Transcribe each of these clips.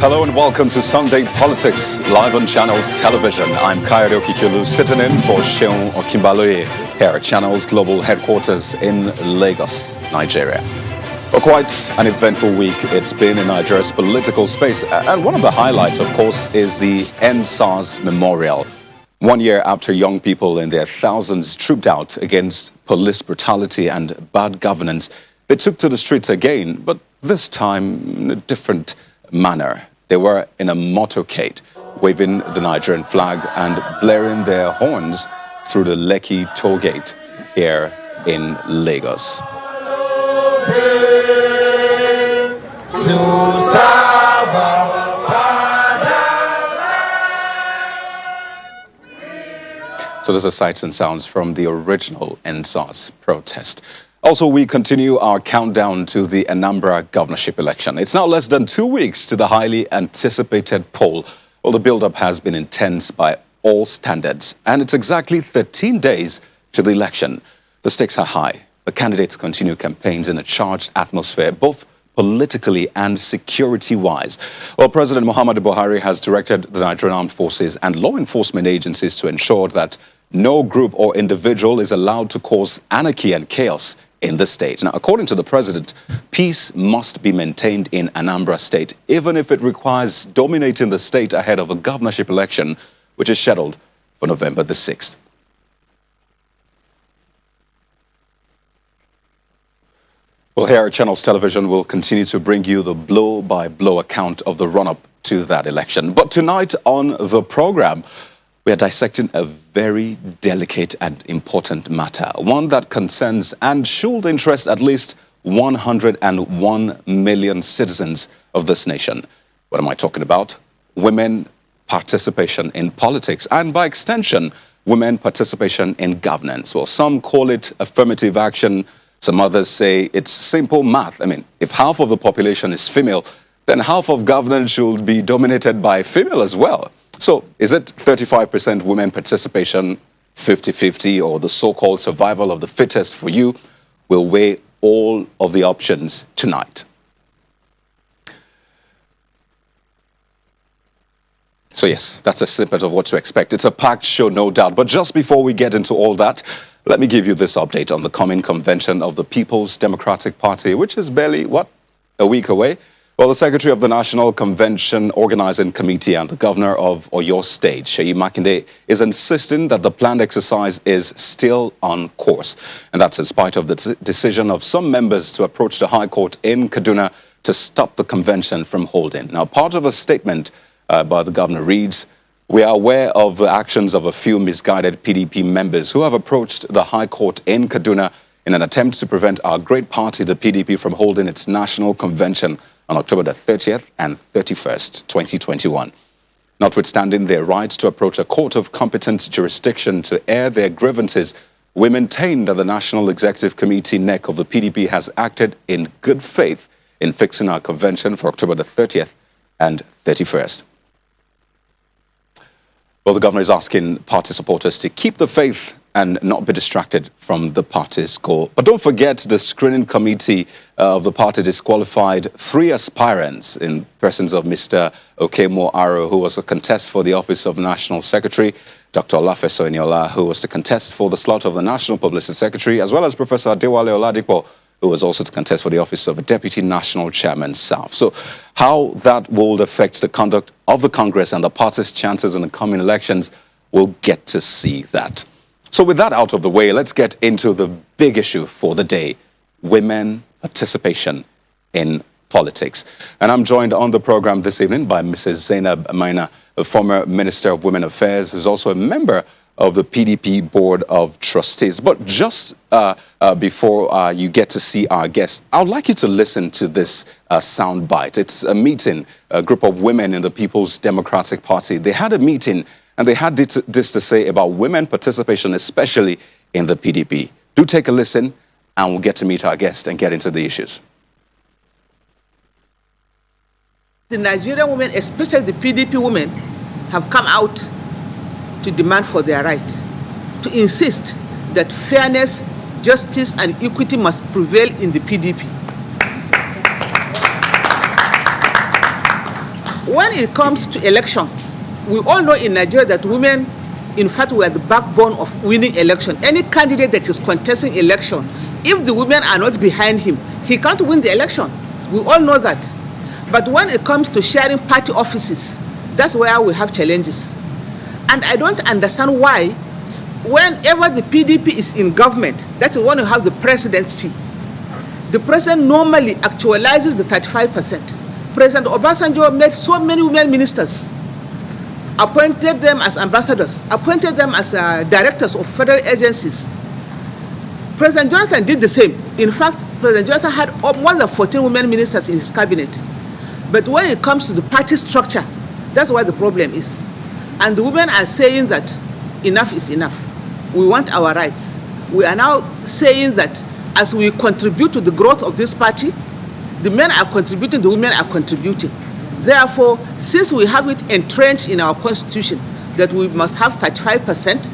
Hello and welcome to Sunday Politics, live on Channels Television. I'm Kayode Okikulu, sitting in for Seun Okinbaloye here at Channels Global Headquarters in Lagos, Nigeria. Well, quite an eventful week it's been in Nigeria's political space, and one of the highlights, of course, is the End SARS Memorial. 1 year after young people in their thousands trooped out against police brutality and bad governance, they took to the streets again, but this time in a different manner. They were in a motorcade, waving the Nigerian flag and blaring their horns through the Lekki toll gate here in Lagos. So those are sights and sounds from the original End SARS protest. Also, we continue our countdown to the Anambra governorship election. It's now less than 2 weeks to the highly anticipated poll. Well, the build-up has been intense by all standards, and it's exactly 13 days to the election. The stakes are high. The candidates continue campaigns in a charged atmosphere, both politically and security-wise. Well, President Muhammadu Buhari has directed the Nigerian Armed Forces and law enforcement agencies to ensure that no group or individual is allowed to cause anarchy and chaos in the state. Now, according to the president, peace must be maintained in Anambra state, even if it requires dominating the state ahead of a governorship election, which is scheduled for November the 6th. Well, here at Channels Television, we'll continue to bring you the blow-by-blow account of the run-up to that election. But tonight on the program, we are dissecting a very delicate and important matter, one that concerns and should interest at least 101 million citizens of this nation. What am I talking about? Women participation in politics, and by extension, women participation in governance. Well, some call it affirmative action. Some others say it's simple math. I mean, if half of the population is female, then half of governance should be dominated by female as well. So is it 35% women participation, 50-50, or the so-called survival of the fittest for you? We'll weigh all of the options tonight. So yes, that's a snippet of what to expect. It's a packed show, no doubt. But just before we get into all that, let me give you this update on the coming convention of the People's Democratic Party, which is barely, a week away? Well, the Secretary of the National Convention Organizing Committee and the Governor of Oyo State, Seyi Makinde, is insisting that the planned exercise is still on course. And that's in spite of the decision of some members to approach the High Court in Kaduna to stop the convention from holding. Now, part of a statement by the governor reads, "We are aware of the actions of a few misguided PDP members who have approached the High Court in Kaduna in an attempt to prevent our great party, the PDP, from holding its national convention on October the 30th and 31st, 2021. Notwithstanding their right to approach a court of competent jurisdiction to air their grievances, we maintain that the National Executive Committee (NEC) of the PDP has acted in good faith in fixing our convention for October the 30th and 31st. Well, the governor is asking party supporters to keep the faith and not be distracted from the party's goal. But don't forget, the screening committee of the party disqualified 3 aspirants in persons of Mr. Okemo Aro, who was to contest for the office of National Secretary, Dr. Olafeso Eniola, who was to contest for the slot of the National Publicity Secretary, as well as Professor Adewale Oladipo, who was also to contest for the office of a Deputy National Chairman South. So how that will affect the conduct of the Congress and the party's chances in the coming elections, we'll get to see that. So with that out of the way, let's get into the big issue for the day, women participation in politics. And I'm joined on the program this evening by Mrs. Zainab Maina, a former Minister of Women Affairs, who's also a member of the PDP Board of Trustees. But just before you get to see our guests, I would like you to listen to this soundbite. It's a meeting, a group of women in the People's Democratic Party. They had a meeting and they had this to say about women participation, especially in the PDP. Do take a listen and we'll get to meet our guest and get into the issues. The Nigerian women, especially the PDP women, have come out to demand for their right, to insist that fairness, justice, and equity must prevail in the PDP. When it comes to election, we all know in Nigeria that women, in fact, were the backbone of winning election. Any candidate that is contesting election, if the women are not behind him, he can't win the election. We all know that. But when it comes to sharing party offices, that's where we have challenges. And I don't understand why, whenever the PDP is in government, that is when you have the presidency, the president normally actualizes the 35%. President Obasanjo made so many women ministers, appointed them as ambassadors, appointed them as directors of federal agencies. President Jonathan did the same. In fact, President Jonathan had more than 14 women ministers in his cabinet. But when it comes to the party structure, that's where the problem is. And the women are saying that enough is enough. We want our rights. We are now saying that as we contribute to the growth of this party, the men are contributing, the women are contributing. Therefore, since we have it entrenched in our constitution that we must have 35%,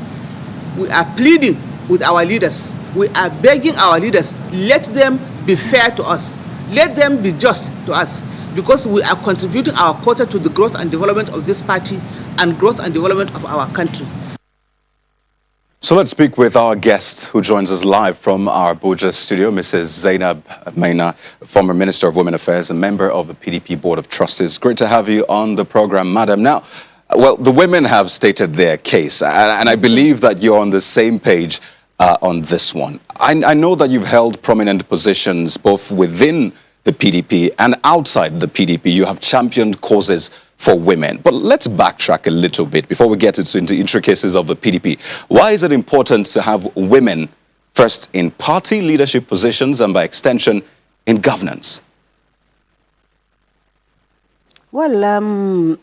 we are pleading with our leaders. We are begging our leaders, let them be fair to us. Let them be just to us, because we are contributing our quota to the growth and development of this party and growth and development of our country. So let's speak with our guest who joins us live from our Abuja studio, Mrs. Zainab Maina, former Minister of Women Affairs and member of the PDP Board of Trustees. Great to have you on the program, madam. Now, well, the women have stated their case, and I believe that you're on the same page on this one. I know that you've held prominent positions both within the PDP and outside the PDP. You have championed causes for women. But let's backtrack a little bit before we get into intricacies of the PDP. Why is it important to have women first in party leadership positions and by extension in governance? Well,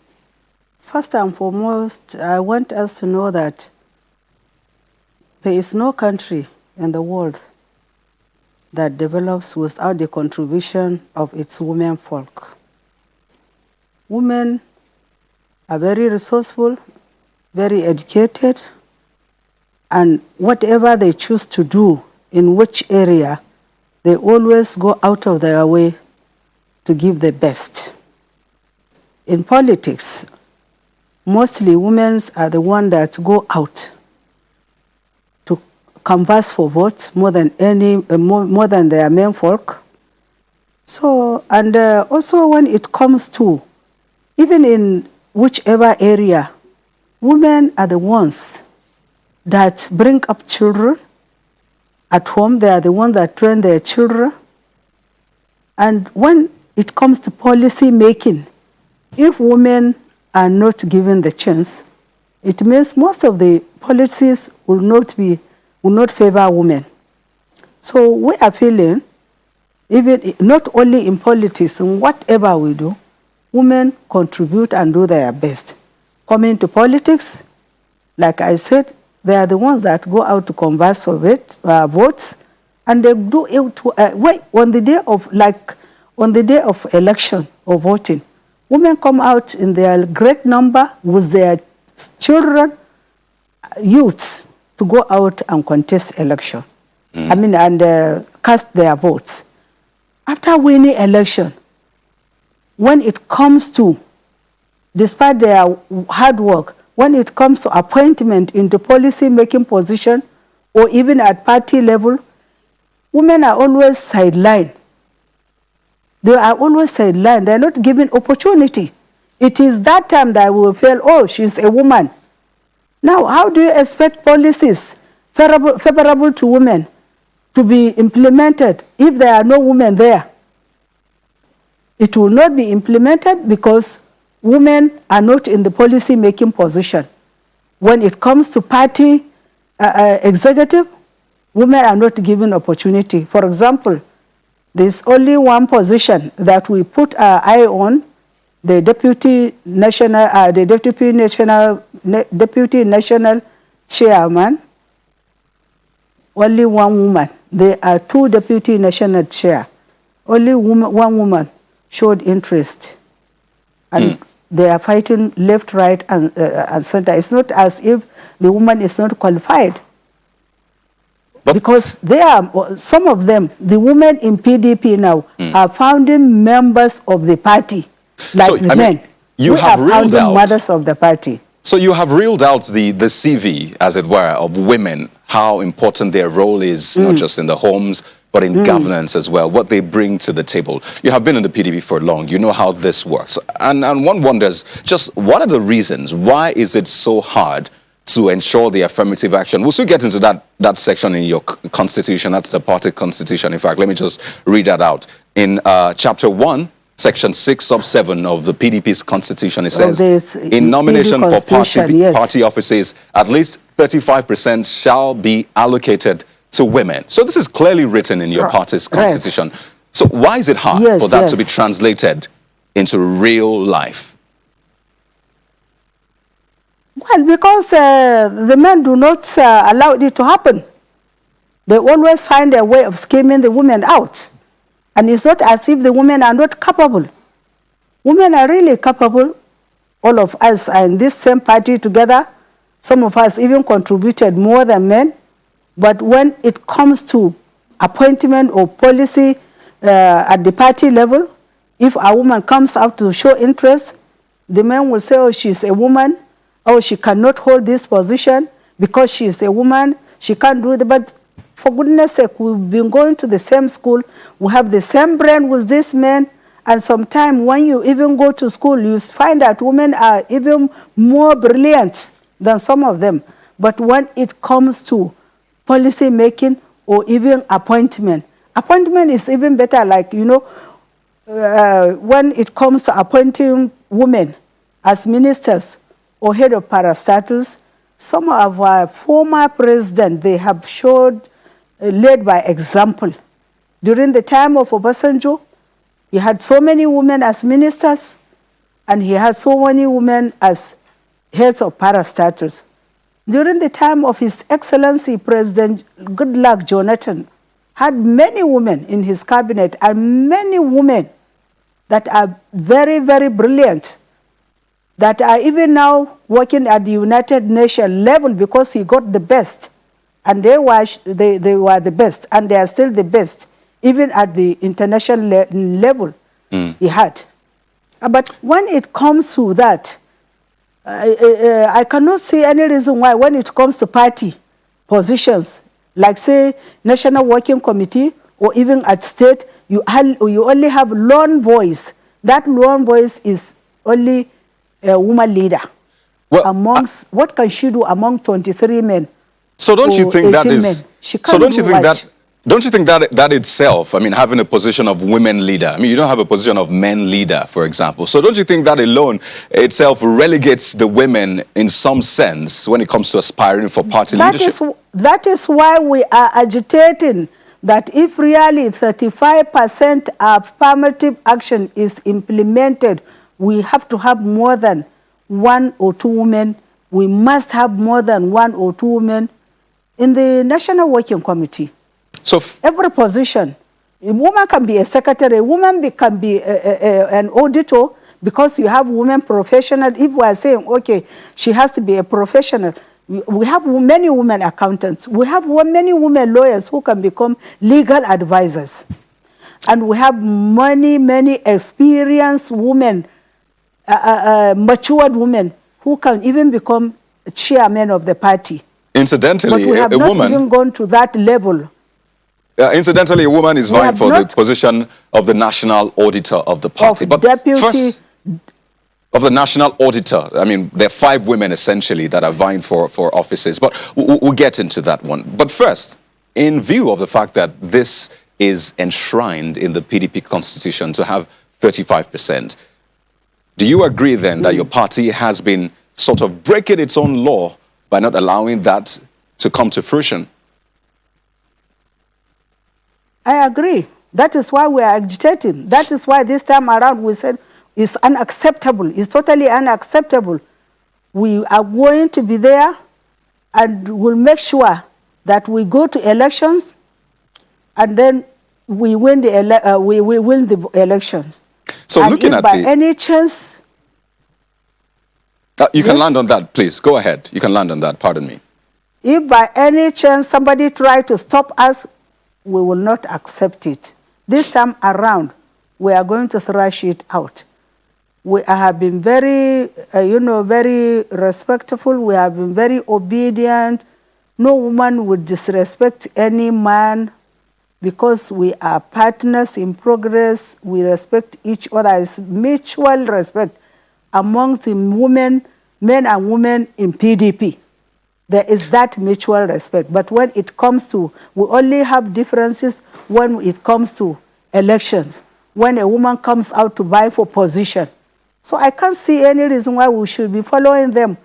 first and foremost, I want us to know that there is no country in the world that develops without the contribution of its women folk. Women are very resourceful, very educated, and whatever they choose to do in which area, they always go out of their way to give the best. In politics, mostly women are the ones that go out to canvass for votes more than their men folk. So, and also when it comes to, even in whichever area, women are the ones that bring up children at home. They are the ones that train their children. And when it comes to policy making, if women are not given the chance, it means most of the policies will not favor women. So we are feeling, even not only in politics, in whatever we do, women contribute and do their best. Coming to politics, like I said, they are the ones that go out to canvass for votes, and they do it on the day of election or voting. Women come out in their great number with their children, youths, to go out and contest election. And cast their votes. After winning election, when it comes to, despite their hard work, when it comes to appointment into policy-making position or even at party level, women are always sidelined. They are always sidelined. They are not given opportunity. It is that time that we will feel, oh, she's a woman. Now, how do you expect policies favorable to women to be implemented if there are no women there? It will not be implemented because women are not in the policy-making position. When it comes to party executive, women are not given opportunity. For example, there's only one position that we put our eye on, the deputy national chairman. Only one woman. There are two deputy national chair. Only one woman showed interest, and they are fighting left, right, and center. It's not as if the woman is not qualified, because some of them, the women in PDP now, are founding members of the party, like the men. You have are reeled founding out mothers of the party. So you have reeled out the CV, as it were, of women, how important their role is, not just in the homes, but in governance as well, what they bring to the table. You have been in the PDP for long. You know how this works. And one wonders, just what are the reasons? Why is it so hard to ensure the affirmative action? We'll still get into that section in your constitution. That's the party constitution. In fact, let me just read that out. In chapter 1, Section 6, sub 7 of the PDP's constitution, it says, in nomination for party offices, at least 35% shall be allocated to women. So this is clearly written in your party's constitution. Right. So why is it hard for that to be translated into real life? Well, because the men do not allow it to happen. They always find a way of scheming the women out. And it's not as if the women are not capable. Women are really capable. All of us are in this same party together. Some of us even contributed more than men. But when it comes to appointment or policy at the party level, if a woman comes out to show interest, the men will say, oh, she's a woman. Oh, she cannot hold this position because she is a woman. She can't do it. But for goodness sake, we've been going to the same school. We have the same brain with these men. And sometimes when you even go to school, you find that women are even more brilliant than some of them. But when it comes to policy making or even appointment is even better. Like, you know, when it comes to appointing women as ministers or head of parastatals, some of our former presidents, they have showed, led by example. During the time of Obasanjo, he had so many women as ministers, and he had so many women as heads of parastatals. During the time of His Excellency President Goodluck Jonathan, had many women in his cabinet, and many women that are very, very brilliant, that are even now working at the United Nations level because he got the best. And they were the best, and they are still the best, even at the international level he had. But when it comes to that, I cannot see any reason why when it comes to party positions, like say National Working Committee or even at state, you only have lone voice. That lone voice is only a woman leader. Well, amongst, what can she do among 23 men? So don't you think that is? So don't you think that? Don't you think that itself? I mean, having a position of women leader. I mean, you don't have a position of men leader, for example. So don't you think that alone itself relegates the women in some sense when it comes to aspiring for party leadership? That is why we are agitating that if really 35% affirmative action is implemented, we have to have more than 1 or 2 women. We must have more than 1 or 2 women in the National Working Committee. So every position, a woman can be a secretary, a woman can be an auditor, because you have women professionals. If we are saying, okay, she has to be a professional, we have many women accountants. We have many women lawyers who can become legal advisors. And we have many experienced women, matured women, who can even become chairman of the party. Incidentally, but we have not even gone to that level. Incidentally, a woman is vying for the position of the national auditor of the party. But first, of the national auditor, I mean, there are 5 women essentially that are vying for offices. But we'll get into that one. But first, in view of the fact that this is enshrined in the PDP constitution to have 35%, do you agree then that your party has been sort of breaking its own law by not allowing that to come to fruition? I agree. That is why we are agitating. That is why this time around we said it's unacceptable. It's totally unacceptable. We are going to be there, and we'll make sure that we go to elections, and then we win the elections. So and looking at by any chance, you can land on that, please. Go ahead. You can land on that. Pardon me. If by any chance somebody tries to stop us, we will not accept it. This time around, we are going to thrash it out. We have been very, very respectful. We have been very obedient. No woman would disrespect any man because we are partners in progress. We respect each other. It's mutual respect amongst the women, men and women in PDP. There is that mutual respect. But when it comes to, we only have differences when it comes to elections, when a woman comes out to vie for position. So I can't see any reason why we should be following them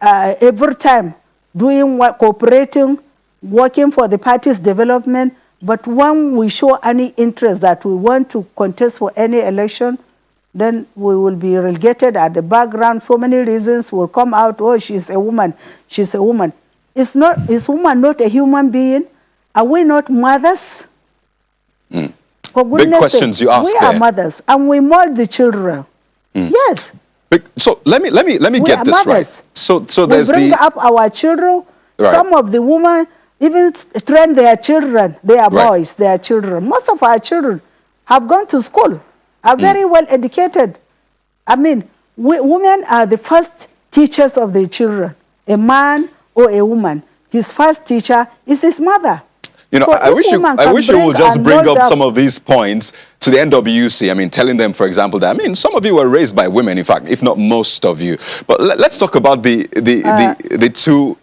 every time, doing what, cooperating, working for the party's development. But when we show any interest that we want to contest for any election, then we will be relegated at the background. So many reasons will come out. Oh, she's a woman. She's a woman. Is woman not a human being? Are we not mothers? For Big questions you ask we there. are mothers, and we mold the children. Yes. So let me get this mothers. right. So there's we bring the up our children. Right. Some of the women even train their children. They are Right. boys. They are children. Most of our children have gone to school, are very well educated. I mean, women are the first teachers of the children. A man or a woman, his first teacher is his mother. You know, So I wish you would just bring up another- some of these points to the NWC. I mean, telling them, for example, that, I mean, some of you were raised by women, in fact, if not most of you. But let's talk about the two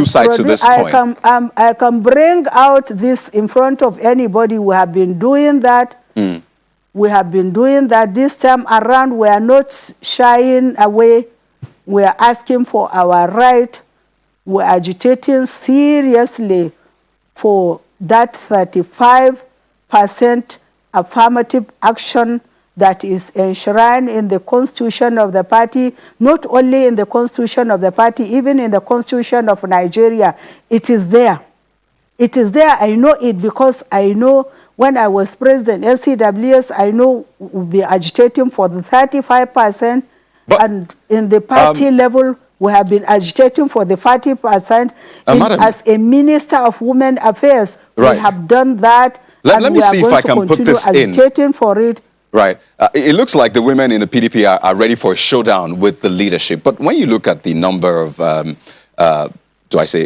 sides to this point. I can bring out this in front of anybody. We have been doing that. We have been doing that. This time around, we are not shying away. We are asking for our right. We are agitating seriously for that 35% affirmative action that is enshrined in the constitution of the party, not only in the constitution of the party, even in the constitution of Nigeria. It is there. It is there. I know it because I know when I was president, LCWS, I know we'll be agitating for the 35%, and in the party level, we have been agitating for the 40%. As a Minister of Women Affairs, Right. we have done that. Let me see if I can put this in. Agitating for it. Right. It looks like the women in the PDP are ready for a showdown with the leadership. But when you look at the number of,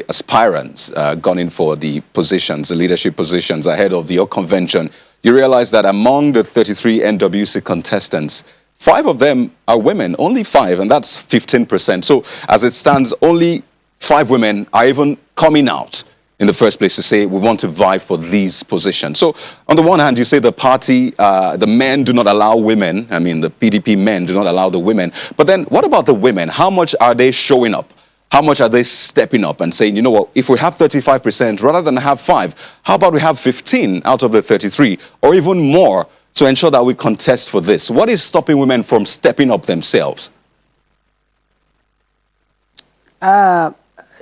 aspirants gunning for the positions, the leadership positions ahead of your convention, you realize that among the 33 NWC contestants, 5 of them are women, only 5, and that's 15%. So as it stands, only 5 women are even coming out in the first place to say we want to vie for these positions. So on the one hand, you say the party, the men do not allow women. I mean, the PDP men do not allow the women. But then what about the women? How much are they showing up? How much are they stepping up and saying, you know what, if we have 35%, rather than have 5, how about we have 15 out of the 33 or even more to ensure that we contest for this? What is stopping women from stepping up themselves?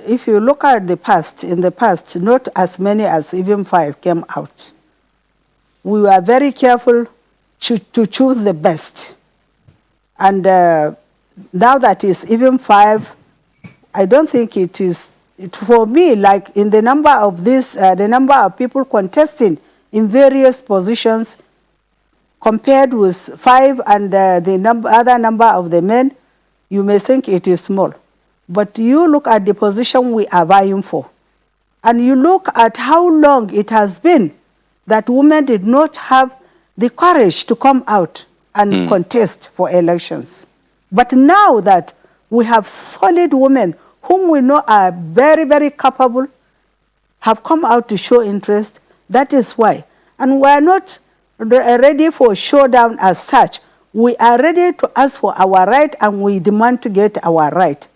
If you look at the past, in the past, not as many as even 5 came out. We were very careful to choose the best. And now that is even 5, I don't think it is, for me, like in the number of this, the number of people contesting in various positions, compared with 5 and the other number of the men, you may think it is small. But you look at the position we are vying for, and you look at how long it has been that women did not have the courage to come out and contest for elections. But now that we have solid women whom we know are very, very capable, have come out to show interest, that is why. And we are not ready for showdown as such. We are ready to ask for our right, and we demand to get our right.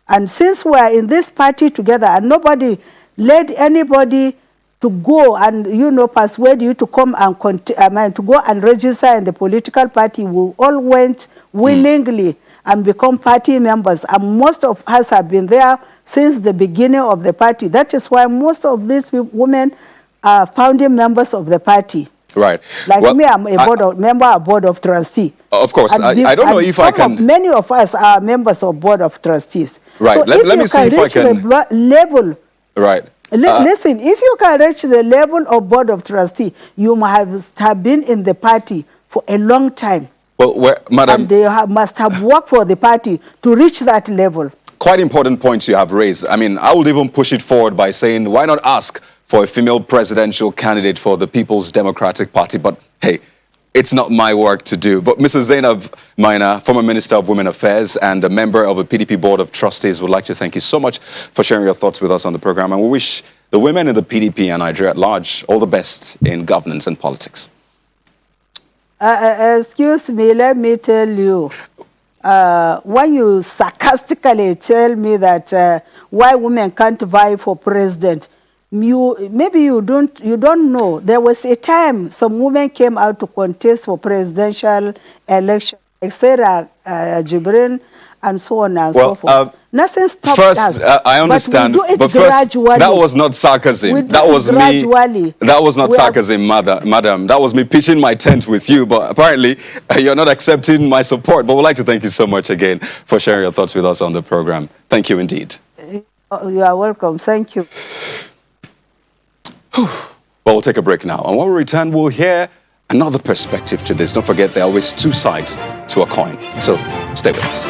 And since we are in this party together and nobody led anybody to go and, persuade you to come and to go and register in the political party, we all went willingly and become party members. And most of us have been there since the beginning of the party. That is why most of these women are founding members of the party. Right. Like me, I'm a member of board of trustees. Of course, I don't know if I can. Many of us are members of board of trustees. Right. So let me see if I can. The level. Right. Listen, if you can reach the level of board of trustees, you must have been in the party for a long time. Well, Madam, and they must have worked for the party to reach that level. quite important points you have raised. I mean, I would even push it forward by saying, why not ask for a female presidential candidate for the People's Democratic Party? But hey, it's not my work to do. But Mrs. Zainab Maina, former Minister of Women Affairs and a member of the PDP Board of Trustees, would like to thank you so much for sharing your thoughts with us on the program. And we wish the women in the PDP and Nigeria at large all the best in governance and politics. Excuse me, let me tell you. When you sarcastically tell me that why women can't vie for president, maybe you don't know. There was a time some women came out to contest for presidential election, like Sarah Jibrin and so on and so forth. Nothing stopped us. I understand, but we do it but first, gradually. that was not sarcasm. That was me. That was not sarcasm, madam. That was me pitching my tent with you. But apparently, you're not accepting my support. But we'd like to thank you so much again for sharing your thoughts with us on the program. Thank you indeed. You are welcome. Thank you. Well, we'll take a break now. And when we return, we'll hear another perspective to this. Don't forget, there are always two sides to a coin. So stay with us.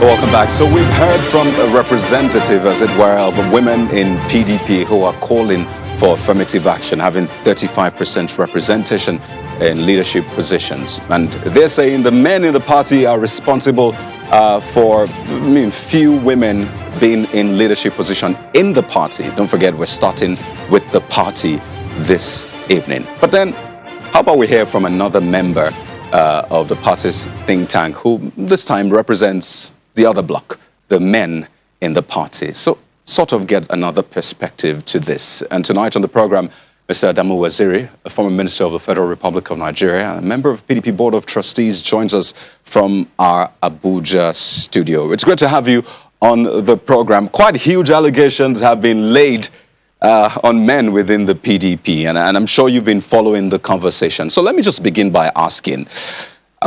Welcome back. So we've heard from a representative, as it were, of women in PDP who are calling for affirmative action, having 35% representation in leadership positions. And they're saying the men in the party are responsible for few women being in leadership position in the party. Don't forget, we're starting with the party this evening. But then, how about we hear from another member of the party's think tank, who this time represents the other bloc, the men in the party. So sort of get another perspective to this. And tonight on the program, Mr. Adamu Waziri, a former minister of the Federal Republic of Nigeria, a member of PDP Board of Trustees, joins us from our Abuja studio. It's great to have you on the program. Quite huge allegations have been laid on men within the PDP, and I'm sure you've been following the conversation. So let me just begin by asking,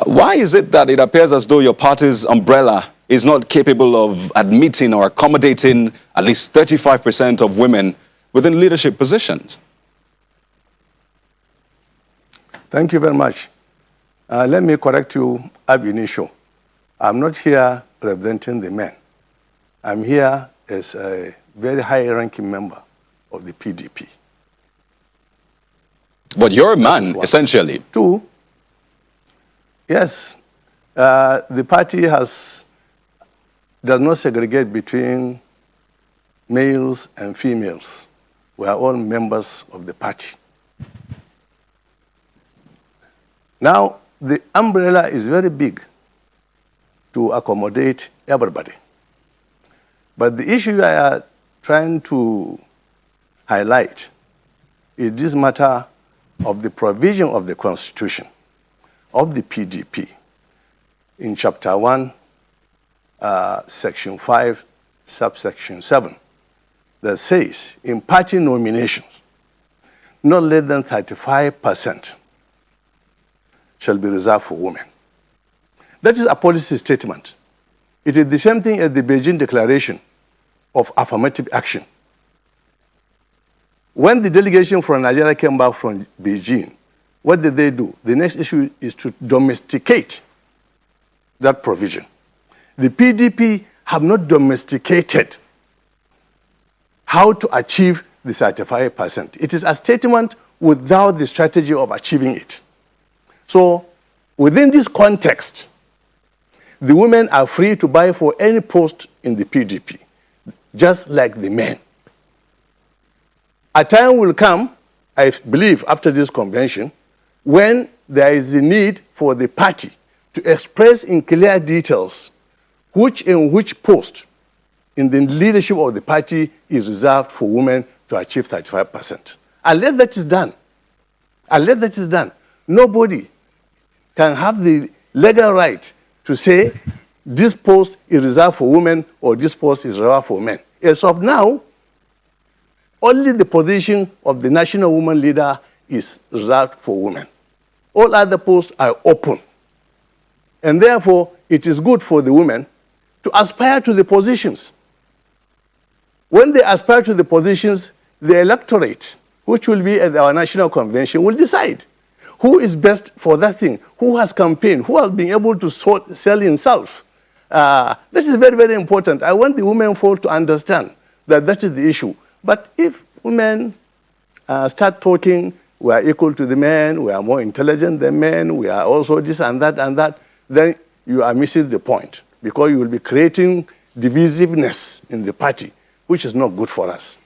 why is it that it appears as though your party's umbrella is not capable of admitting or accommodating at least 35% of women within leadership positions? Thank you very much. Let me correct you ab initio. I'm not here representing the men. I'm here as a very high-ranking member of the PDP. But you're a man, essentially. Two, yes, the party does not segregate between males and females. We are all members of the party. Now, the umbrella is very big to accommodate everybody. But the issue I are trying to highlight is this matter of the provision of the Constitution of the PDP in Chapter 1, Section 5, Subsection 7, that says in party nominations, not less than 35% shall be reserved for women. That is a policy statement. It is the same thing as the Beijing Declaration of Affirmative Action. When the delegation from Nigeria came back from Beijing, what did they do? The next issue is to domesticate that provision. The PDP have not domesticated how to achieve the 35%. It is a statement without the strategy of achieving it. So within this context, the women are free to vie for any post in the PDP, just like the men. A time will come, I believe, after this convention, when there is a need for the party to express in clear details which post in the leadership of the party is reserved for women to achieve 35%. Unless that is done, nobody can have the legal right to say this post is reserved for women or this post is reserved for men. As of now, only the position of the national woman leader is reserved for women. All other posts are open. And therefore, it is good for the women to aspire to the positions. When they aspire to the positions, the electorate, which will be at our national convention, will decide who is best for that thing, who has campaigned, who has been able to sell himself. That is very, very important. I want the women folk to understand that that is the issue. But if women start talking, we are equal to the men, we are more intelligent than men, we are also this and that, then you are missing the point, because you will be creating divisiveness in the party, which is not good for us.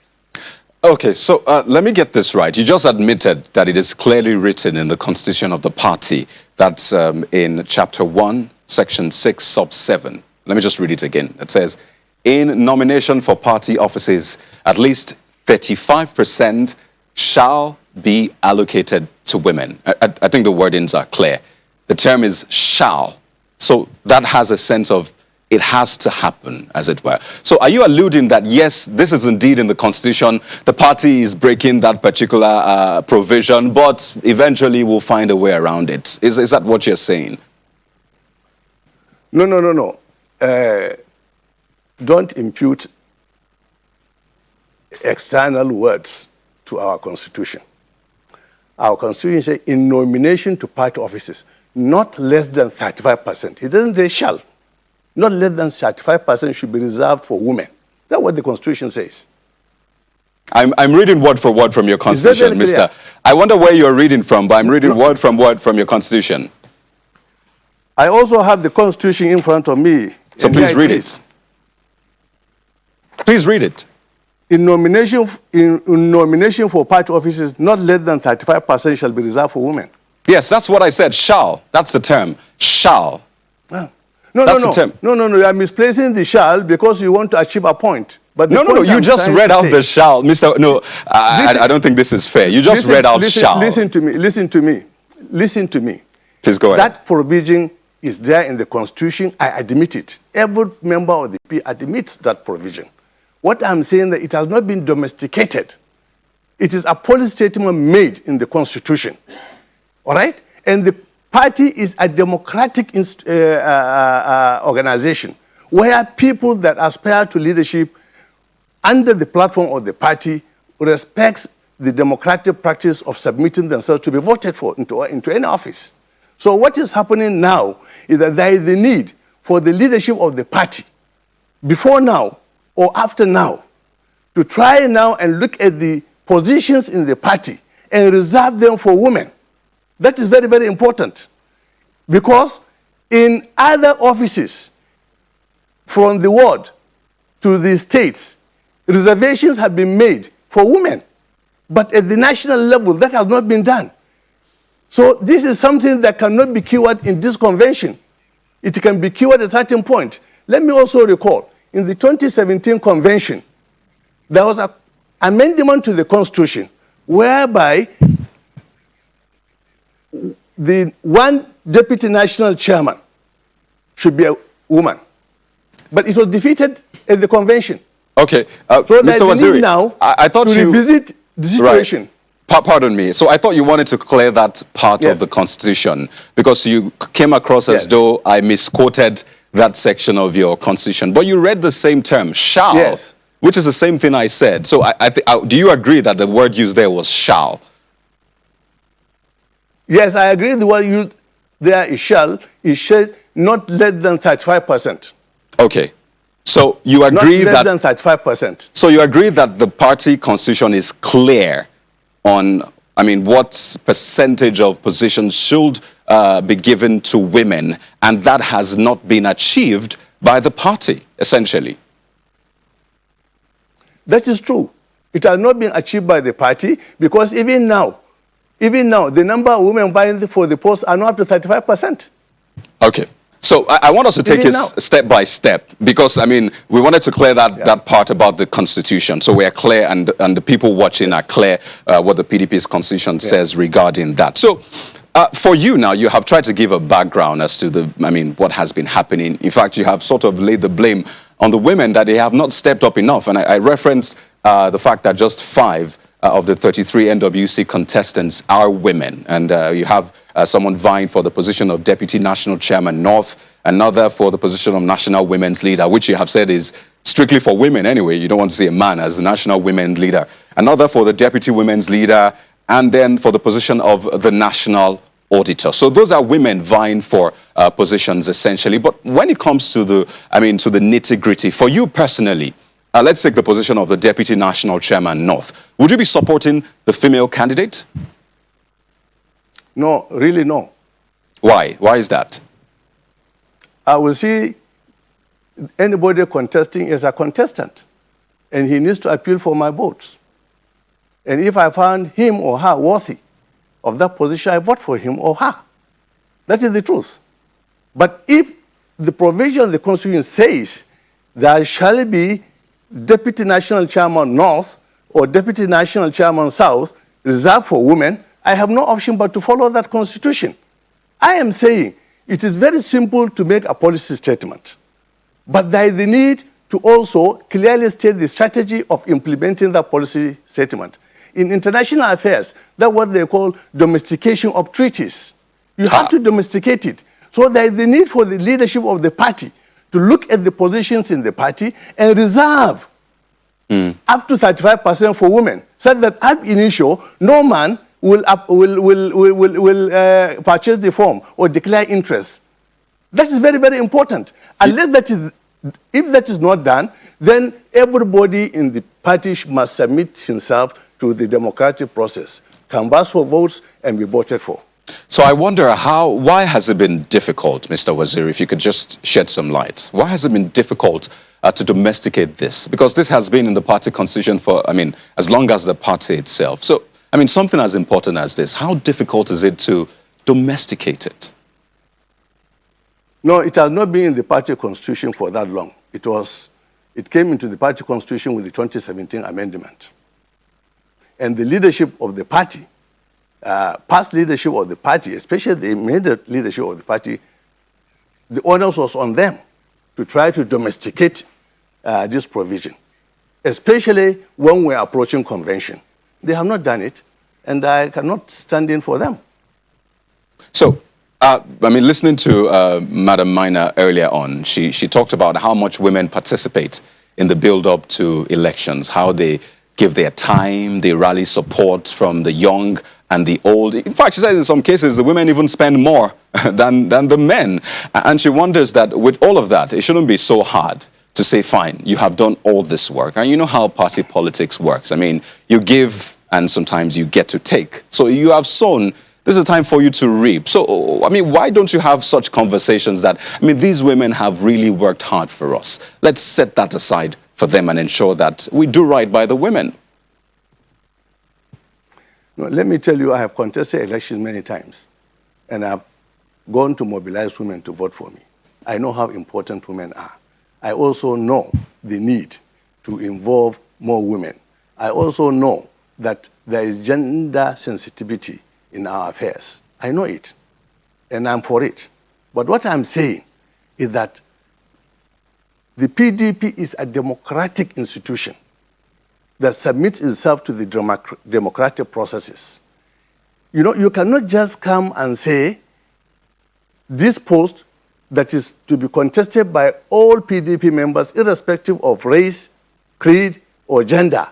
Okay, so let me get this right. You just admitted that it is clearly written in the constitution of the party, that's in chapter 1, section 6, sub 7. Let me just read it again. It says, in nomination for party offices, at least 35% shall be allocated to women. I think the wordings are clear. The term is shall. So that has a sense of it has to happen, as it were. So are you alluding that, yes, this is indeed in the Constitution, the party is breaking that particular provision, but eventually we'll find a way around it? Is that what you're saying? No. Don't impute external words to our Constitution. Our Constitution says in nomination to party offices, not less than 35%. It doesn't say shall. Not less than 35% should be reserved for women. That's what the Constitution says. I'm reading word for word from your Constitution, Mister. I wonder where you're reading from, but I'm reading word from your Constitution. I also have the Constitution in front of me. So please read it. Please read it. In nomination for party offices, not less than 35% shall be reserved for women. Yes, that's what I said. Shall. That's the term. Shall. No, that's the term. No. You are misplacing the shall because you want to achieve a point. But no. You just read out the shall, Mister. No, I don't think this is fair. You just read out shall. Listen to me. Please go ahead. That provision is there in the Constitution. I admit it. Every member of the P admits that provision. What I'm saying that it has not been domesticated. It is a policy statement made in the Constitution. All right? And the party is a democratic organization where people that aspire to leadership under the platform of the party respects the democratic practice of submitting themselves to be voted for into any office. So what is happening now is that there is a need for the leadership of the party before now or after now to try now and look at the positions in the party and reserve them for women. That is very, very important, because in other offices from the ward to the states, reservations have been made for women. But at the national level, that has not been done. So this is something that cannot be cured in this convention. It can be cured at a certain point. Let me also recall, in the 2017 convention, there was an amendment to the Constitution whereby the one deputy national chairman should be a woman. But it was defeated at the convention. Okay, so Mr. Waziri, now I thought to revisit the situation. Right. Pardon me. So I thought you wanted to clear that part of the Constitution because you came across as though I misquoted that section of your Constitution. But you read the same term, shall, which is the same thing I said. So do you agree that the word used there was shall? Yes, I agree. The word used there is shall. It says not less than 35%. Okay. So you agree not less than 35%. So you agree that the party constitution is clear on, what percentage of positions should be given to women, and that has not been achieved by the party, essentially. That is true. It has not been achieved by the party because even now, the number of women vying for the post are not up to 35%. Okay. So I want us to take it step by step because, we wanted to clear that part about the Constitution. So we are clear and the people watching are clear what the PDP's Constitution says regarding that. So for you now, you have tried to give a background as to what has been happening. In fact, you have sort of laid the blame on the women that they have not stepped up enough. And I referenced the fact that just 5 of the 33 NWC contestants are women. And you have someone vying for the position of Deputy National Chairman North, another for the position of National Women's Leader, which you have said is strictly for women anyway. You don't want to see a man as the National Women's Leader. another for the deputy women's leader, and then for the position of the national auditor. So those are women vying for positions essentially. But when it comes to the, to the nitty-gritty, for you personally, let's take the position of the Deputy National Chairman North. Would you be supporting the female candidate? No, really no. Why? Why is that? I will see anybody contesting as a contestant, and he needs to appeal for my votes. And if I find him or her worthy of that position, I vote for him or her. That is the truth. But if the provision of the Constitution says there shall be Deputy National Chairman North or Deputy National Chairman South reserved for women, I have no option but to follow that Constitution. I am saying it is very simple to make a policy statement, but there is the need to also clearly state the strategy of implementing that policy statement. In international affairs, that's what they call domestication of treaties. You have to domesticate it. So there is the need for the leadership of the party to look at the positions in the party and reserve up to 35% for women, so that ab initio, no man will purchase the form or declare interest. That is very, very important. Unless that is, if that is not done, then everybody in the party must submit himself to the democratic process, canvass for votes, and be voted for. So I wonder why has it been difficult, Mr. Waziri, if you could just shed some light? Why has it been difficult to domesticate this? Because this has been in the party constitution for, as long as the party itself. So, something as important as this, how difficult is it to domesticate it? No, it has not been in the party constitution for that long. It came into the party constitution with the 2017 amendment. And the leadership of the party, past leadership of the party, especially the immediate leadership of the party, the onus was on them to try to domesticate this provision, especially when we're approaching convention. They have not done it, and I cannot stand in for them. So, listening to Madam Minor earlier on, she talked about how much women participate in the build-up to elections, how they give their time, they rally support from the young and the old. In fact, she says in some cases, the women even spend more than the men. And she wonders that with all of that, it shouldn't be so hard to say, fine, you have done all this work. And you know how party politics works. You give and sometimes you get to take. So you have sown, this is a time for you to reap. So, why don't you have such conversations that, these women have really worked hard for us. Let's set that aside for them and ensure that we do right by the women. No, let me tell you, I have contested elections many times, and I've gone to mobilize women to vote for me. I know how important women are. I also know the need to involve more women. I also know that there is gender sensitivity in our affairs. I know it, and I'm for it. But what I'm saying is that the PDP is a democratic institution that submits itself to the democratic processes. You cannot just come and say this post that is to be contested by all PDP members, irrespective of race, creed, or gender,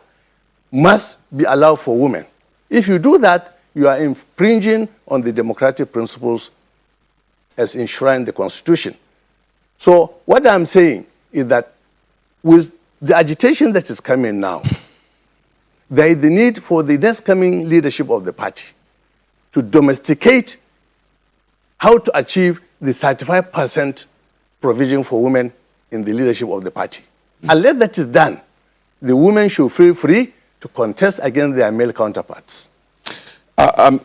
must be allowed for women. If you do that, you are infringing on the democratic principles as enshrined in the Constitution. So what I'm saying is that with the agitation that is coming now, there is the need for the next coming leadership of the party to domesticate how to achieve the 35% provision for women in the leadership of the party. Unless that is done, the women should feel free to contest against their male counterparts.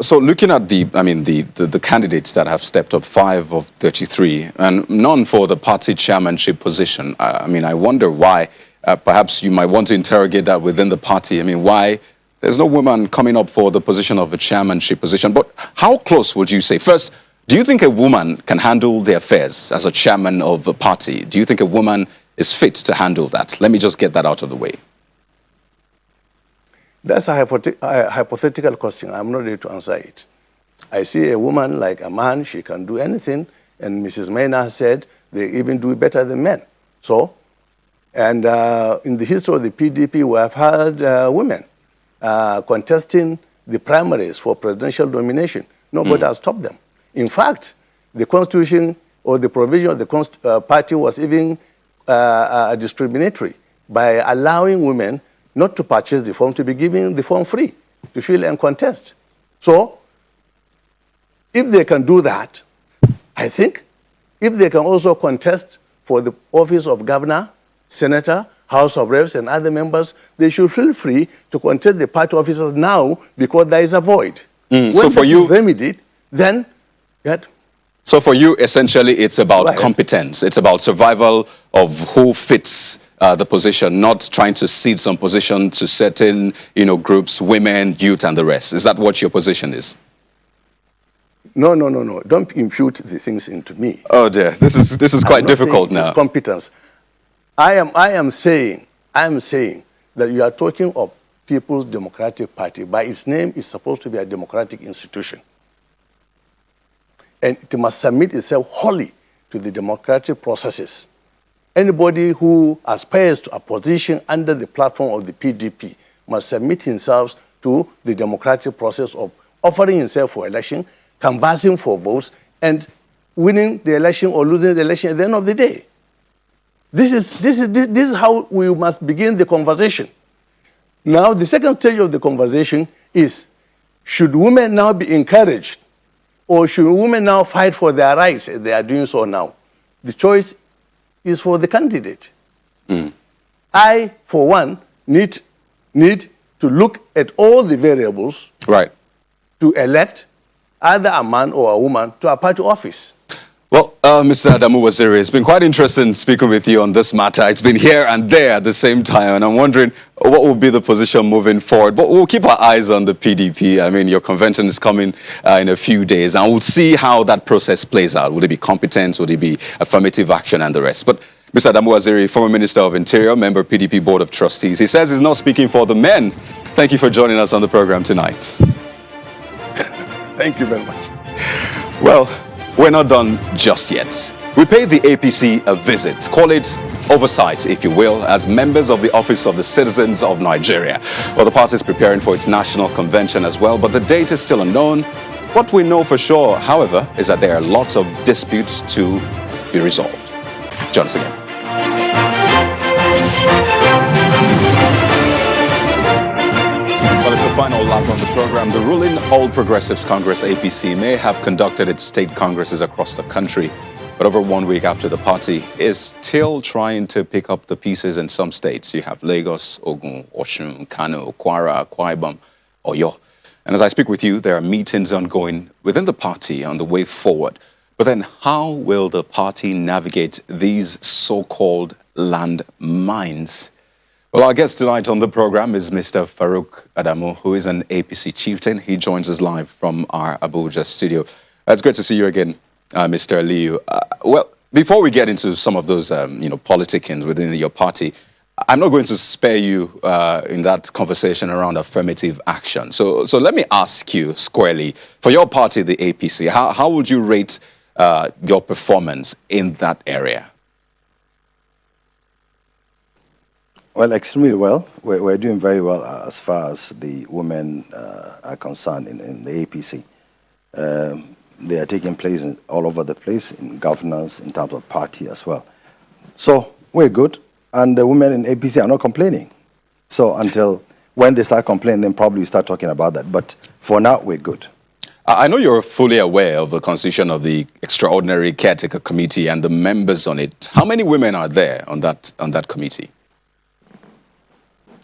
So looking at the candidates that have stepped up, 5 of 33, and none for the party chairmanship position, I wonder why. Perhaps you might want to interrogate that within the party. Why there's no woman coming up for the position of a chairmanship position? But how close would you say? First, do you think a woman can handle the affairs as a chairman of a party? Do you think a woman is fit to handle that? Let me just get that out of the way. That's a hypothetical question. I'm not ready to answer it. I see a woman like a man, she can do anything, and Mrs. Maina said they even do better than men. So, and in the history of the PDP, we have had women contesting the primaries for presidential nomination. Nobody has stopped them. In fact, the constitution or the provision of the party was even discriminatory by allowing women not to purchase the form, to be given the form free to fill and contest. So, if they can do that, I think, if they can also contest for the office of governor, senator, House of Reps, and other members, they should feel free to contest the party officers now because there is a void. When so for you, remedied, then so for you, essentially, it's about competence. It's about survival of who fits the position, not trying to cede some position to certain, groups, women, youth, and the rest. Is that what your position is? No. Don't impute the things into me. Oh dear, this is quite difficult now. It's competence. I am saying that you are talking of People's Democratic Party. By its name, it's supposed to be a democratic institution. And it must submit itself wholly to the democratic processes. Anybody who aspires to a position under the platform of the PDP must submit himself to the democratic process of offering himself for election, canvassing for votes, and winning the election or losing the election at the end of the day. This is how we must begin the conversation. Now, the second stage of the conversation is, should women now be encouraged, or should women now fight for their rights as they are doing so now? The choice is for the candidate. I, for one, need to look at all the variables to elect either a man or a woman to a party office. Well, Mr. Adamu Waziri, it's been quite interesting speaking with you on this matter. It's been here and there at the same time, and I'm wondering what will be the position moving forward. But we'll keep our eyes on the PDP. I mean, your convention is coming in a few days, and we'll see how that process plays out. Would it be competence? Would it be affirmative action and the rest? But Mr. Adamu Waziri, former Minister of Interior, member PDP Board of Trustees, he says he's not speaking for the men. Thank you for joining us on the program tonight. Thank you very much. Well, we're not done just yet. We paid the APC a visit, call it oversight, if you will, as members of the Office of the Citizens of Nigeria. Well, the party is preparing for its national convention as well, but the date is still unknown. What we know for sure, however, is that there are lots of disputes to be resolved. Join us again. Well, it's the final lap on the program. The ruling All Progressives Congress, APC, may have conducted its state congresses across the country, but over 1 week after the party is still trying to pick up the pieces in some states. You have Lagos, Ogun, Osun, Kano, Kwara, Akwa Ibom, Oyo. And as I speak with you, there are meetings ongoing within the party on the way forward. But then how will the party navigate these so-called land mines? Well, our guest tonight on the program is Mr. Farouk Adamu, who is an APC chieftain. He joins us live from our Abuja studio. It's great to see you again, Mr. Aliyu. Well, before we get into some of those, politicking within your party, I'm not going to spare you in that conversation around affirmative action. So let me ask you squarely, for your party, the APC, how would you rate your performance in that area? Well, extremely well. We're doing very well as far as the women are concerned in the APC. They are taking place all over the place, in governance, in terms of party as well. So we're good, and the women in APC are not complaining. So until when they start complaining, then probably we start talking about that. But for now, we're good. I know you're fully aware of the constitution of the Extraordinary Caretaker Committee and the members on it. How many women are there on that committee?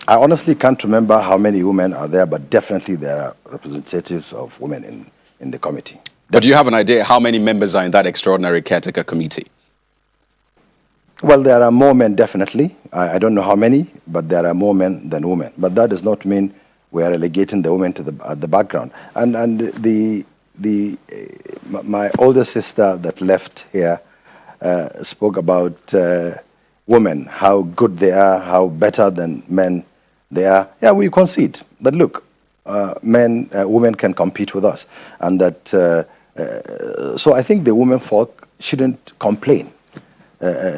I honestly can't remember how many women are there, but definitely there are representatives of women in the committee. But do you have an idea how many members are in that Extraordinary Caretaker Committee? Well, there are more men, definitely. I don't know how many, but there are more men than women. But that does not mean we are relegating the women to the background. And my older sister that left here spoke about women, how good they are, how better than men they are. Yeah, we concede. But look, women can compete with us. And that, so I think the women folk shouldn't complain.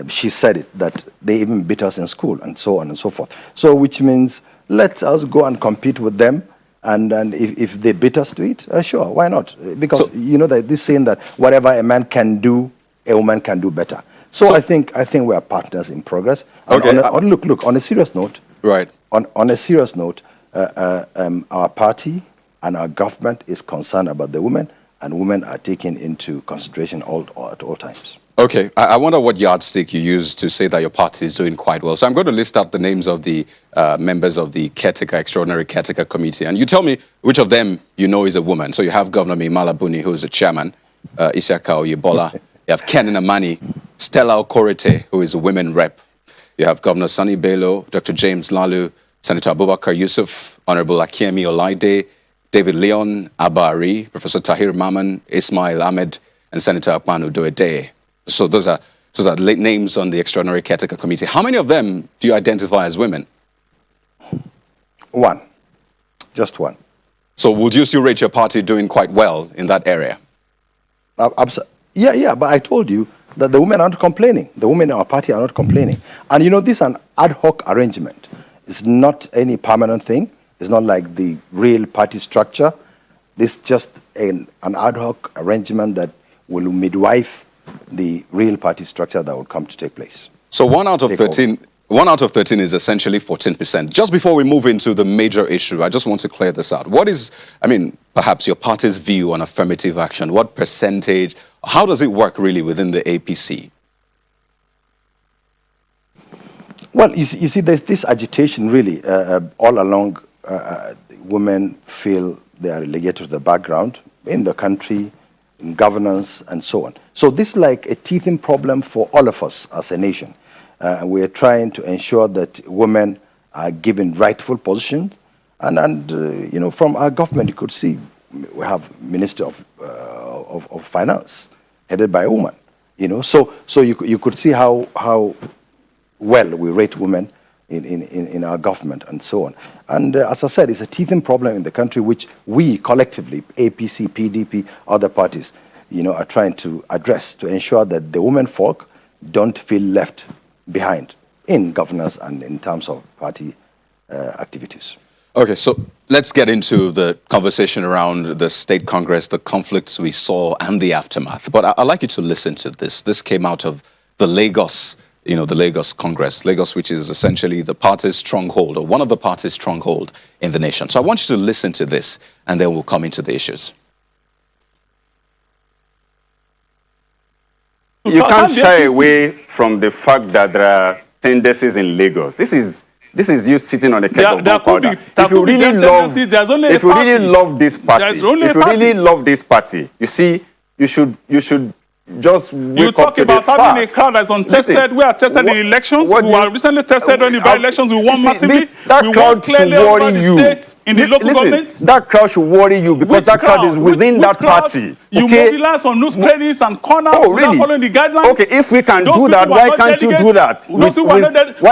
She said it, that they even beat us in school and so on and so forth. So which means let us go and compete with them. And if they beat us to it, sure, why not? Because you know that this saying that whatever a man can do, a woman can do better. So I think we are partners in progress. And Okay. Look, on a serious note, Right. On a serious note, our party and our government is concerned about the women, and women are taken into consideration at all times. Okay, I wonder what yardstick you use to say that your party is doing quite well. So I'm going to list out the names of the members of the Extraordinary Caretaker Committee, and you tell me which of them you know is a woman. So you have Governor Mimala Buni, who is the chairman, Isiaka Oyebola. You have Ken Namani, Stella Okorete, who is a women rep. You have Governor Sani Bello, Dr. James Lalu, Senator Abubakar Yusuf, Honorable Akiemi Olaide, David Leon, Abari, Professor Tahir Maman, Ismail Ahmed, and Senator Akpanu Doede. So those are names on the Extraordinary Caretaker Committee. How many of them do you identify as women? One. Just one. So would you still rate your party doing quite well in that area? Yeah, but I told you that the women are not complaining. The women in our party are not complaining. And you know, this is an ad hoc arrangement. It's not any permanent thing. It's not like the real party structure. This is just an ad hoc arrangement that will midwife the real party structure that will come to take place. So 1 out of 13, 1 out of 13 is essentially 14%. Just before we move into the major issue, I just want to clear this out. What is, perhaps your party's view on affirmative action? What percentage? How does it work really within the APC? Well, you see, there's this agitation really all along. Women feel they are relegated to the background in the country, in governance, and so on. So this is like a teething problem for all of us as a nation. We are trying to ensure that women are given rightful positions. And you know, from our government, you could see we have Minister of Finance headed by a woman. You know, so you could see how well we rate women in our government and so on. And as I said, it's a teething problem in the country which we collectively, APC, PDP, other parties, you know, are trying to address to ensure that the women folk don't feel left behind in governance and in terms of party activities. Okay, so let's get into the conversation around the state congress, the conflicts we saw and the aftermath. But I'd like you to listen to this. This came out of the Lagos, the Lagos Congress, Lagos, which is essentially the party's stronghold, or one of the party's stronghold in the nation. So I want you to listen to this, and then we'll come into the issues. You can't shy away from the fact that there are tendencies in Lagos. This is you sitting on a keg of gunpowder. If you really love this party, you see, you should just wake up to the fact. You talk about having a crowd that's untested. We are tested in elections. We were recently tested in the by-elections. We won massively. That crowd should worry you. In the local government. That crowd should worry you because that crowd is within that party. You mobilize on news credits and corners without following the guidelines. Okay, if we can do that, why can't you do that? Why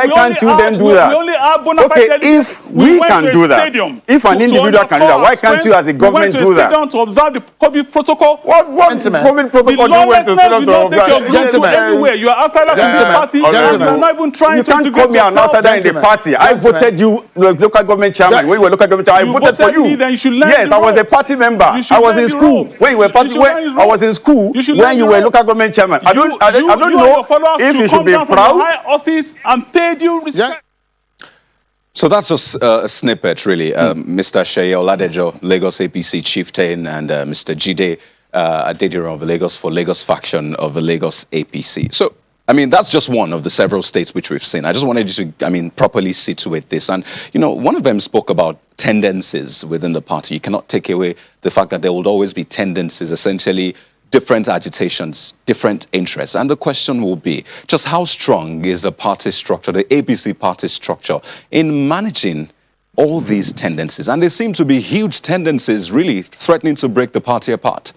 can't you then do that? Okay, if we can do that, if an individual can do that, why can't you as a government do that? To observe the COVID protocol. What COVID protocol do you want to observe? Everywhere. You are outside of the party. You are not even trying to. You can't call me an outsider in the party. I voted you, the local government chairman. When you were local government chairman, I voted for you. Yes, I was a party member. I was in school when you were party. When I was in school when you were local government chairman. I don't know if you should be proud. And paid you respect. So that's just a snippet, really. Mr. Sheye Oladejo, Lagos APC chieftain, and Mr. Jide Adediran of the Lagos faction of the Lagos APC. So, that's just one of the several states which we've seen. I just wanted you to, properly situate this. And, one of them spoke about tendencies within the party. You cannot take away the fact that there will always be tendencies, essentially different agitations, different interests. And the question will be, just how strong is the party structure, the APC party structure, in managing all these tendencies? And there seem to be huge tendencies really threatening to break the party apart.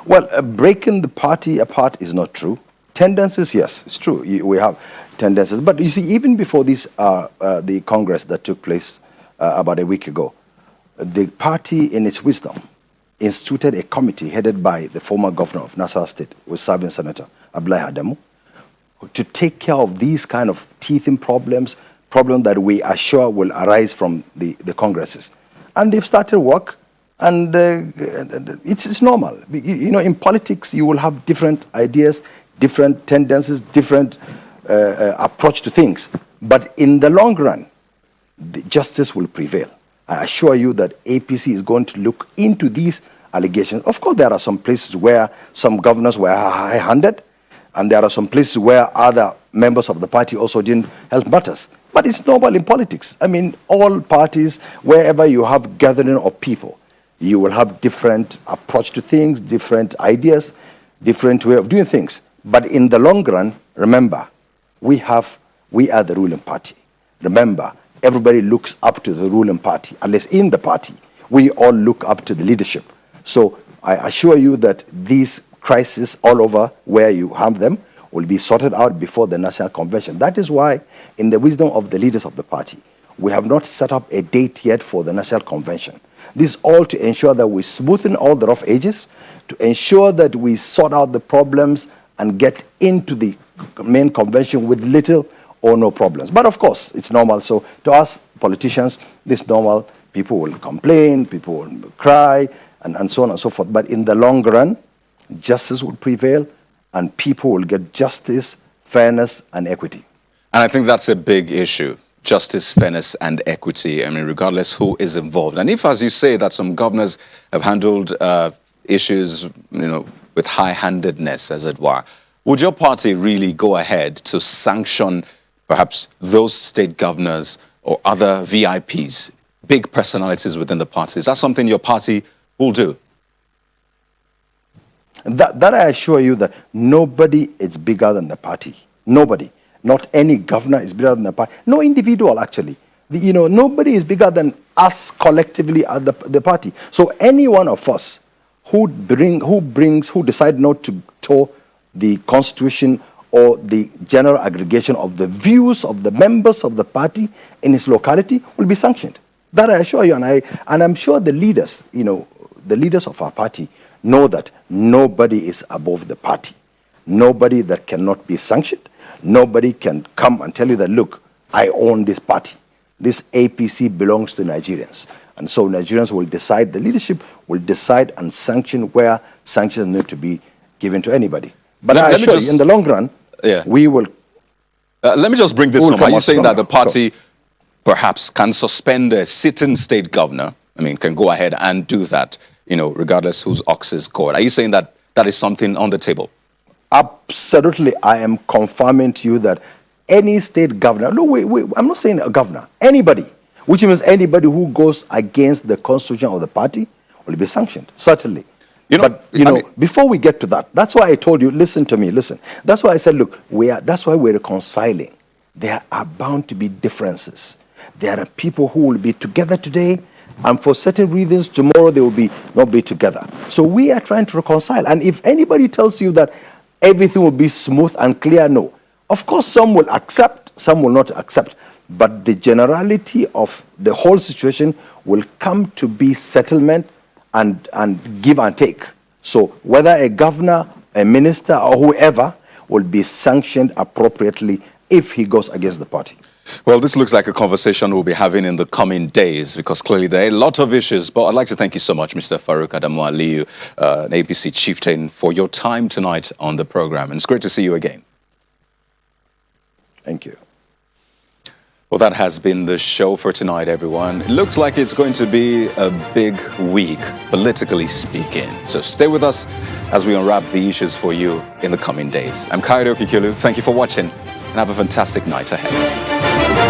Well, breaking the party apart is not true. Tendencies, yes, it's true. We have tendencies. But you see, even before this, the Congress that took place about a week ago, the party, in its wisdom, instituted a committee headed by the former governor of Nasarawa State, with serving Senator Abdullahi Adamu, to take care of these kind of teething problems, problem that we are sure will arise from the congresses. And they've started work, and it's normal. You know, in politics, you will have different ideas, different tendencies, different approach to things. But in the long run, the justice will prevail. I assure you that APC is going to look into these allegations. Of course, there are some places where some governors were high-handed, and there are some places where other members of the party also didn't help matters. But it's normal in politics. I mean, all parties, wherever you have gathering of people, you will have different approach to things, different ideas, different way of doing things. But in the long run, remember, we are the ruling party. Remember, everybody looks up to the ruling party, unless in the party, we all look up to the leadership. So I assure you that these crises all over where you have them will be sorted out before the National Convention. That is why, in the wisdom of the leaders of the party, we have not set up a date yet for the National Convention. This is all to ensure that we smoothen all the rough edges, to ensure that we sort out the problems and get into the main convention with little or no problems. But of course, it's normal. So to us politicians, this is normal. People will complain, people will cry, and so on and so forth. But in the long run, justice will prevail, and people will get justice, fairness, and equity. And I think that's a big issue. Justice, fairness, and equity. I mean, regardless who is involved. And if, as you say, that some governors have handled issues, with high-handedness, as it were, would your party really go ahead to sanction perhaps those state governors or other VIPs, big personalities within the party? Is that something your party will do? That I assure you that nobody is bigger than the party. Nobody. Not any governor is bigger than the party. No individual, actually. Nobody is bigger than us collectively at the party. So any one of us who decide not to toe the constitution or the general aggregation of the views of the members of the party in his locality will be sanctioned. That I assure you, and I'm sure the leaders, the leaders of our party know that nobody is above the party. Nobody that cannot be sanctioned. Nobody can come and tell you that, look, I own this party. This APC belongs to Nigerians. And so Nigerians will decide, the leadership will decide and sanction where sanctions need to be given to anybody. But I assure you, in the long run, we will... let me just bring this home. Are you saying that the party perhaps can suspend a sitting state governor, can go ahead and do that, regardless whose ox is gored? Are you saying that that is something on the table? Absolutely. I am confirming to you that any state governor, I'm not saying a governor, anybody, which means anybody who goes against the constitution of the party will be sanctioned, certainly. Before we get to that, that's why I told you, listen to me, listen. That's why I said, look, that's why we're reconciling. There are bound to be differences. There are people who will be together today, and for certain reasons, tomorrow they will not be together. So we are trying to reconcile. And if anybody tells you that everything will be smooth and clear, no. Of course, some will accept, some will not accept. But the generality of the whole situation will come to be settlement and give and take. So whether a governor, a minister, or whoever will be sanctioned appropriately if he goes against the party. Well, this looks like a conversation we'll be having in the coming days, because clearly there are a lot of issues. But I'd like to thank you so much, Mr. Farouk Adamu Aliyu, an APC chieftain, for your time tonight on the program. And it's great to see you again. Thank you. Well, that has been the show for tonight, everyone. It looks like it's going to be a big week, politically speaking. So stay with us as we unwrap the issues for you in the coming days. I'm Kairo Kikilu. Thank you for watching, and have a fantastic night ahead.